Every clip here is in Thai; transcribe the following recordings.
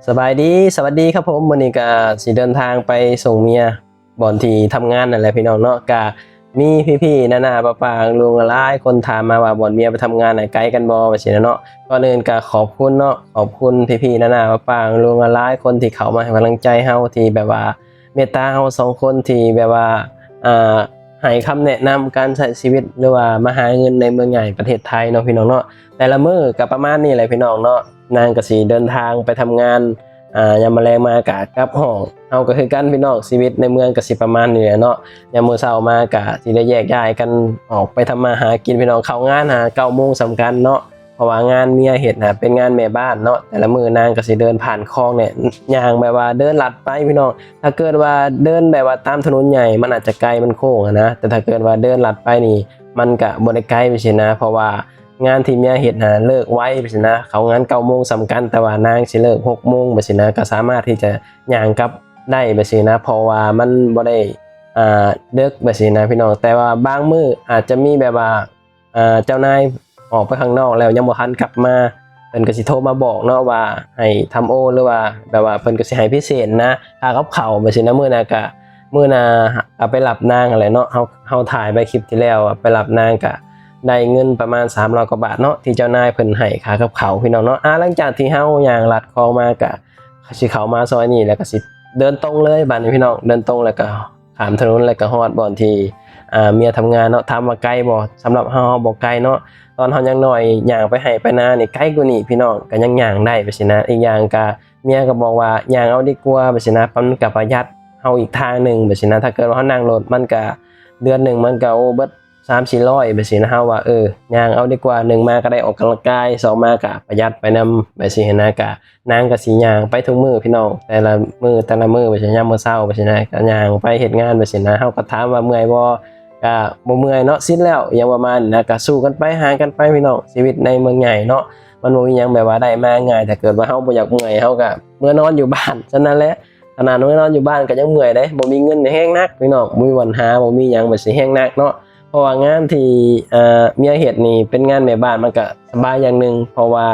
สบายดีสวัสดีครับผมวันนี้ก็สิเดินทางไปส่งเมียบ่อนที่ทำงานนั่นแหละพี่น้องเนาะก็มีพี่ๆนาๆป้าๆลุงหลายคนถามมาว่าบ่อนเมียไปทำงานไหนไกลกันบ่ว่าซี่นะเนาะก่อนอื่นก็ขอบคุณเนาะขอบคุณพี่ๆนาๆป้าๆลุงหลายคนที่เข้ามาให้กำลังใจเฮาที่แบบว่าเมตตาเฮาสองคนที่แบบว่าอ่าให้คำแนะนำการใช้ชีวิตหรือว่ามาหาเงินในเมืองใหญ่ประเทศไทยเนาะพี่น้องเนาะแต่ละมื้อก็ประมาณนี้แหละพี่น้องเนาะนางก็สิเดินทางไปทำงาน ยามแมลงมากะกลับห้องเฮาก็คือกันพี่น้องชีวิตในเมืองก็สิประมาณนี้แหละเนาะยามมื้อเช้ามากะสิได้แยกย้ายกันออกไปทำมาหากินพี่น้องเข้างานหา9โมงสำคัญเนาะเพราะว่างานเมียเฮ็ดน่ะเป็นงานแม่บ้านเนาะแต่ละมื้อนางก็สิเดินผ่านคลองเนี่ยย่างแบบว่าเดินลัดไปพี่น้องถ้าเกิดว่าเดินแบบว่าตามถนนใหญ่มันอาจจะไกลมันโค้งอะนะแต่ถ้าเกิดว่าเดินลัดไปนี่มันก็บ่ได้ไกลไปซี่นะเพราะว่างานที่เมียเฮ็ดน่ะเลิกไวไปซี่นะเขางาน9โมงสำคัญแต่ว่านางสิเลิก6โมงไปซี่นะก็สามารถที่จะย่างกลับได้ไปซี่นะเพราะว่ามันบ่ได้ดึกไปซี่นะพี่น้องแต่ว่าบางมื้ออาจจะมีแบบว่าเจ้านายออกไปข้างนอกแล้วยังบ่ทันกลับมาเพิ่นก็สิโทรมาบอกเนาะว่าให้ทำโอหรือว่าแบบว่าเพิ่นก็สิให้พิเศษนะค่ากับข้าวไปซี่นะมื้อหน้าก็มื้อหน้าไปรับนางนั่นแหละเนาะเฮาถ่ายไปคลิปที่แล้วไปรับนางก็ได้เงินประมาณ300กว่าบาทเนาะที่เจ้านายเพิ่นให้ค่ากับข้าวพี่น้องเนาะหลังจากที่เฮาย่างลัดคลองมาก็สิเข้ามาซอยนี้แล้วก็สิเดินตรงเลยบัดนี้พี่น้องเดินตรงแล้วก็ข้ามถนนแล้วก็ฮอดบ่อนที่เมียทำงานเนาะถามว่าไกลบ่สำหรับเฮาบ่ไกลเนาะตอนเฮายังน้อยย่างไปให้ไปนานี่ไกลกว่านี้พี่น้องก็ยังย่างได้ไปสินะอีกอย่างก็เมียก็บอกว่าย่างเอาดีกว่าไปสินะมันก็ประหยัดเฮาอีกทางหนึงไปสินะถ้าเกิดว่าเฮานั่งรถมันก็เดือนหนึงมันก็โอ้เบิด3-400ไปสินะเฮาว่าย่างเอาดีกว่า1มาก็ได้ออกกำลังกาย2มาก็ประหยัดไปนำไปสินะก็นางก็สิย่างไปทุกมื้อพี่น้องแต่ละมื้อไปสิยามมื้อเช้าไปสินะก็ย่างไปเฮ็ดงานไปสินะเฮาก็ถามว่าเมื่อยบ่ก็บ่เมื่อยเนาะสิ้นแล้วอย่างประมาณนั้นนะก็สู้กันไปหากันไปพี่น้องชีวิตในเมืองใหญ่เนาะมันบ่มีหยังแบบว่าได้มาง่ายถ้าเกิดว่าเฮาบ่อยากเมื่อยเฮาก็เมื่อนอนอยู่บ้านฉะนั้นแหละขนาดมื้อนอนอยู่บ้านก็ยังเมื่อยเด้บ่มีเงินแฮงนักพี่น้องบ่มีวันหาบ่มีหยังแบบสิแฮงนักเนาะ เพราะว่างานที่เมียเฮ็ดนี่เป็นงานแม่บ้านมันก็สบายอย่างหนึ่งเพราะว่า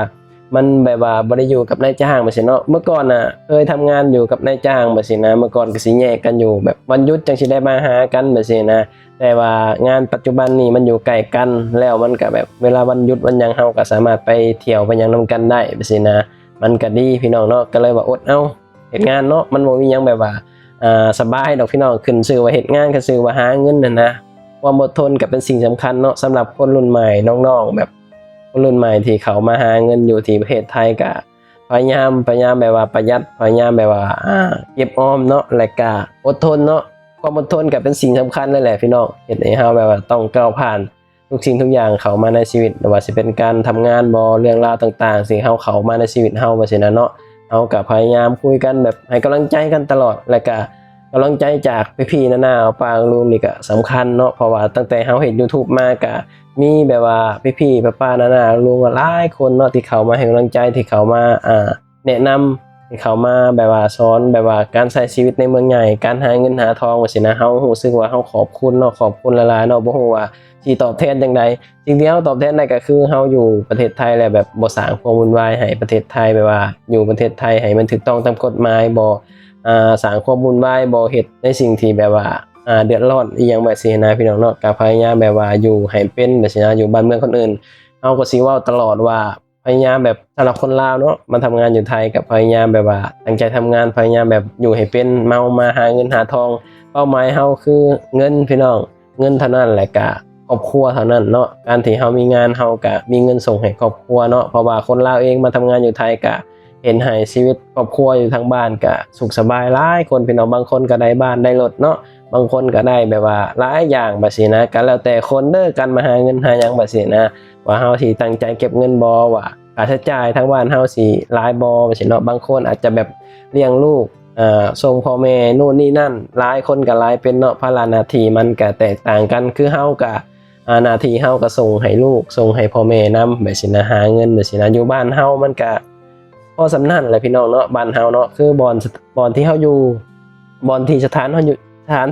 มันแบบว่าบ่ได้อยู่กับนายจ้างแบบซี้เนาะเมื่อก่อนน่ะเคยทำงานอยู่กับนายจ้างแบบซี้นะเมื่อก่อนก็สิแยกกันอยู่แบบวันหยุดจังสิได้มาหากันแบบซี้นะแต่ว่างานปัจจุบันนี่มันอยู่ใกล้กันแล้วมันก็แบบเวลาวันหยุดวันหยังเฮาก็สามารถไปเที่ยวไปหยังนำกันได้แบบซี้นะมันก็ดีพี่น้องเนาะก็เลยว่าอดเอาเฮ็ดงานเนาะมันบ่มีหยังแบบว่าสบายดอกพี่น้องขึ้นชื่อว่าเฮ็ดงานก็ชื่อว่าหาเงินนั่นนะความอดทนก็เป็นสิ่งสำคัญเนาะสำหรับคนรุ่นใหม่น้องๆแบบคนรุ่นใหม่ที่เขามาหาเงินอยู่ที่ประเทศไทยก็พยายามแบบว่าประหยัดพยายามแบบว่าเก็บออมเนาะแล้วก็อดทนเนาะความอดทนก็เป็นสิ่งสำคัญเลยแหละพี่น้องเฮ็ดให้เฮาแบบว่าต้องก้าวผ่านทุกสิ่งทุกอย่างเข้ามาในชีวิตไม่ว่าสิเป็นการทำงานบ่เรื่องราวต่างๆสิ่งเฮาเข้ามาในชีวิตเฮาว่าซี่นะเนาะเฮาก็พยายามคุยกันแบบให้กำลังใจกันตลอดแล้วก็ กำลังใจจากพี่ๆนาๆปางลุงนี่ก็สำคัญเนาะเพราะว่าตั้งแต่เฮาเฮ็ด YouTube มาก็มีแบบว่าพี่ๆป้าๆนาๆลุงหลายคนเนาะที่เขามาให้กำลังใจที่เขามาแนะนำที่เขามาแบบว่าสอนแบบว่าการใช้ชีวิตในเมืองใหญ่การหาเงินหาทองว่าซี่นะเฮารู้สึกว่าเฮาขอบคุณเนาะขอบคุณหลายๆเนาะบ่ฮู้ว่าสิตอบแทนจังใดสิ่งที่เฮาตอบแทนได้ก็คือเฮาอยู่ประเทศไทยแล้วแบบบ่สร้างความวุ่นวายให้ประเทศไทยแบบว่าอยู่ประเทศไทยให้มันถูกต้องตามกฎหมายบ่สร้างความวุ่นวายบ่เฮ็ดในสิ่งที่แบบว่าเดือดร้อนอีหยังแบบซี้นะพี่น้องเนาะก็พยายามแบบว่าอยู่ให้เป็นแบบซี้นะอยู่บ้านเมืองคนอื่นเฮาก็สิเว้าตลอดว่าพยายามแบบสำหรับคนลาวเนาะมาทำงานอยู่ไทยก็พยายามแบบว่าตั้งใจทำงานพยายามแบบอยู่ให้เป็นมาหาเงินหาทองเป้าหมายเฮาคือเงินพี่น้องเงินเท่านั้นแหละก็ครอบครัวเท่านั้นเนาะการที่เฮามีงานเฮาก็มีเงินส่งให้ครอบครัวเนาะเพราะว่าคนลาวเองมาทำงานอยู่ไทยก็เห็นให้ชีวิตครอบครัวอยู่ทางบ้านก็สุขสบายหลายคนพี่น้องบางคนก็ได้บ้านได้รถเนาะบางคนก็ได้แบบว่าหลายอย่างแบบนี้นะก็แล้วแต่คนเด้อกันมาหาเงินหาหยังแบบนี้นะว่าเฮาสิตั้งใจเก็บเงินบ่ว่าค่าใช้จ่ายทางบ้านเฮาสิหลายบ่แบบนี้เนาะบางคนอาจจะแบบเลี้ยงลูกส่งพ่อแม่นู่นนี่นั่นหลายคนก็หลายเป็นเนาะภาระหน้าที่มันก็แตกต่างกันคือเฮาก็หน้าที่เฮาก็ส่งให้ลูกส่งให้พ่อแม่นำแบบนี้นะหาเงินแบบนี้นะอยู่บ้านเฮามันก็พอสำนั่นแหละพี่น้องเนาะบ้านเฮาเนาะคือบอนที่เฮาอยู่บอนที่สถาน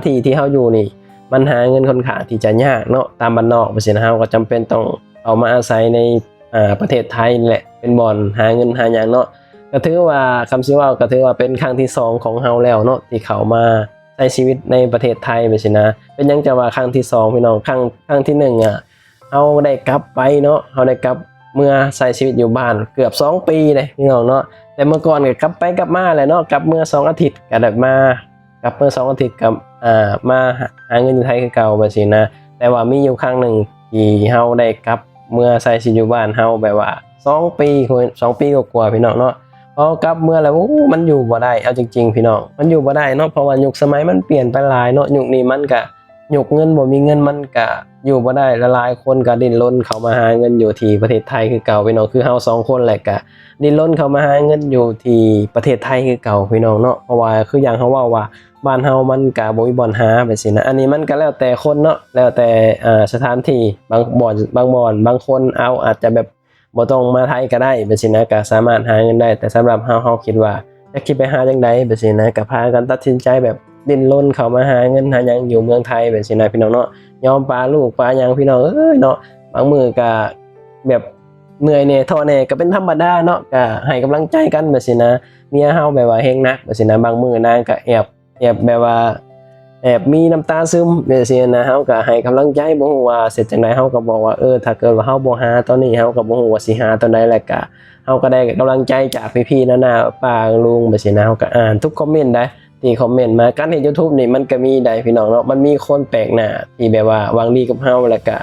ที่ที่เฮาอยู่นี่มันหาเงินค่อนข้างที่จะยากเนาะตามบ้านนอกว่าซี่นะเฮาก็จำเป็นต้องเอามาอาศัยในประเทศไทยนี่แหละเป็นบ่อนหาเงินหาหยังเนาะ ก็ถือว่าคำสิว่าก็ถือว่าเป็นครั้งที่สองของเฮาแล้วเนาะที่เขามาใช้ชีวิตในประเทศไทยไปสินะเป็นยังจะว่าครั้งที่สองพี่น้องครั้งที่หนึ่งอ่ะเฮาได้กลับไปเนาะเฮาได้กลับเมื่อใช้ชีวิตอยู่บ้านเกือบ2 ปีเลยพี่น้องเนาะแต่เมื่อก่อนก็กลับไปกลับมาแหละเนาะกลับเมื่อ2 อาทิตย์ก็ได้มากลับเมื่อ2 อาทิตย์กับมาหาเงินอยู่ไทยคือเก่าไปสินะแต่ว่ามีอยู่ครั้งหนึ่งที่เฮาได้กลับเมื่อใช้ชีวิตอยู่บ้านเฮาแบบว่า2 ปี2 ปีกว่าๆพี่น้องเนาะพอกลับเมื่อแล้วมันอยู่บ่ได้เอาจริงๆพี่น้องมันอยู่บ่ได้เนาะเพราะว่ายุคสมัยมันเปลี่ยนไปหลายเนาะยุคนี้มันก็ยุคเงินบ่มีเงินมันก็อยู่บ่ได้หลายคนก็ดิ้นรนเข้ามาหาเงินอยู่ที่ประเทศไทยคือเก่าพี่น้องคือเฮา2 คนแหละก็ดิ้นรนเข้ามาหาเงินอยู่ที่ประเทศไทยคือเก่าพี่น้องเนาะเพราะว่าคืออย่างเฮาเว้าว่าบ้านเฮามันก็บ่มีบ่อนหาไปสินะอันนี้มันก็แล้วแต่คนเนาะแล้วแต่สถานที่บางบ่อนบางคนเอาอาจจะแบบบ่ต้องมาไทยก็ได้ไปสินะก็สามารถหาเงินได้แต่สำหรับเฮาคิดว่าจะคิดไปหาจังได๋ไปสินะก็พากันตัดสินใจแบบดิ้นรนเข้ามาหาเงินหาหยังอยู่เมืองไทยไปสินะพี่น้องเนาะยอมปาลูกปาหยังพี่น้องเอ้ยเนาะบางมื้อก็แบบเหนื่อยแน่ท้อแน่ก็เป็นธรรมดาเนาะก็ให้กำลังใจกันแบบสินะเมียเฮาแบบว่าเฮงนักแบบสินะบางมื้อนางก็แอบแบบว่าแอบมีน้ำตาซึมแบบสินะเฮาก็ให้กำลังใจบ่ฮู้ว่าเสร็จจังไดเฮาก็บอกว่าถ้าเกิดว่าเฮาบ่หาตอนนี้เฮาก็บ่ฮู้ว่าสิหาตอนใดแล้วก็เฮาก็ได้กำลังใจจากพี่ๆนาๆป้าลุงแบบสินะเฮาก็อ่านทุกคอมเมนต์ได้ที่คอมเมนต์มาการเฮ็ด YouTube นี่มันก็มีได้พี่น้องเนาะมันมีคนแปลกหน้าที่แบบว่าหวังดีกับเฮาแล้วก็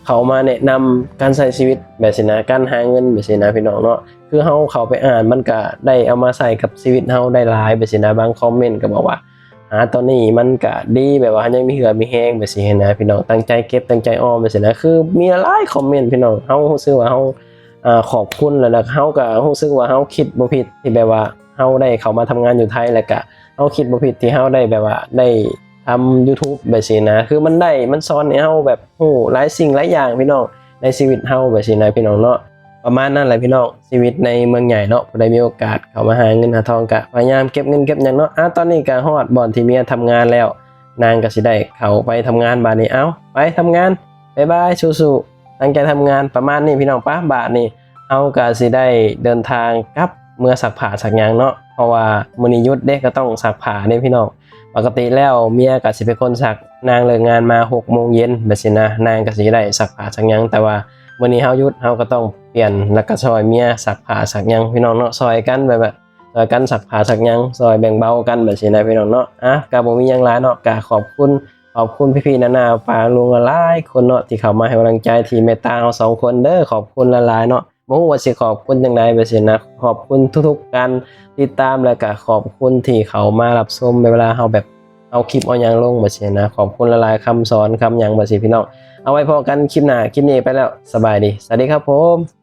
เขามาแนะนำการใช้ชีวิตแบบสินะการหาเงินแบบสินะพี่น้องเนาะคือเฮาเข้าไปอ่านมันก็ได้เอามาใส่กับชีวิตเฮาได้หลายแบบสินะบางคอมเมนต์ก็บอกว่าตอนนี้มันก็ดีแบบว่ายังมีเหือมีแห้งแบบสินะพี่น้องตั้งใจเก็บตั้งใจออมแบบสินะคือมีหลายคอมเมนต์พี่น้องเฮารู้สึกว่าเฮาขอบคุณแล้วนะเฮาก็รู้สึกว่าเฮาคิดบ่ผิดที่แบบว่าเฮาได้เข้ามาทำงานอยู่ไทยแล้วก็เฮาคิดบ่ผิดที่เฮาได้แบบว่าได้ทำ YouTube แบบสินะคือมันสอนให้เฮาแบบฮู้หลายสิ่งหลายอย่างพี่น้องในชีวิตเฮาแบบสินะพี่น้องเนาะประมาณนั้นแหละพี่น้องชีวิตในเมืองใหญ่เนาะผู้ใดมีโอกาสเข้ามาหาเงินหาทองก็พยายามเก็บเงินเก็บหยังเนาะตอนนี้ก็ฮอดบ่อนที่เมียทำงานแล้วนางก็สิได้เข้าไปทำงานบาดนี้ไปทำงานบ๊ายบายสู้ๆตั้งใจทำงานประมาณนี้พี่น้องป้าบาดนี้เฮาก็สิได้เดินทางกลับเมื่อซักผ้าซักหยังเนาะเพราะว่ามื้อนี้หยุดเด้ก็ต้องซักผ้าเด้พี่น้องปกติแล้วเมียก็สิเป็นคนซักนางเลิกงานมา 6 โมงเย็นแบบสินะนางก็สิได้ซักผ้าซักหยังแต่ว่าวันนี้เฮาหยุดเฮาก็ต้องเปลี่ยนแล้วก็ซอยเมียซักผ้าซักหยังพี่น้องเนาะซอยกันแบบซอยกันซักผ้าซักหยังซอยแบ่งเบากันแบบนี้นะพี่น้องเนาะก็บ่มีหยังหลายเนาะก็ขอบคุณพี่ๆนาๆป้าลุงหลายคนเนาะที่เข้ามาให้กำลังใจที่เมตตาเรา2 คนเด้อขอบคุณหลายๆเนาะบ่ฮู้ว่าสิขอบคุณจังไดแบบนี้นะขอบคุณทุกๆการติดตามแล้วก็ขอบคุณที่เข้ามารับชมเวลาเฮาแบบเอาคลิปเอาหยังลงแบบนี้นะขอบคุณหลายๆคำสอนคำหยังแบบนี้พี่น้องเอาไว้พอกันคลิปหน้าคลิปนี้ไปแล้วสบายดีสวัสดีครับผม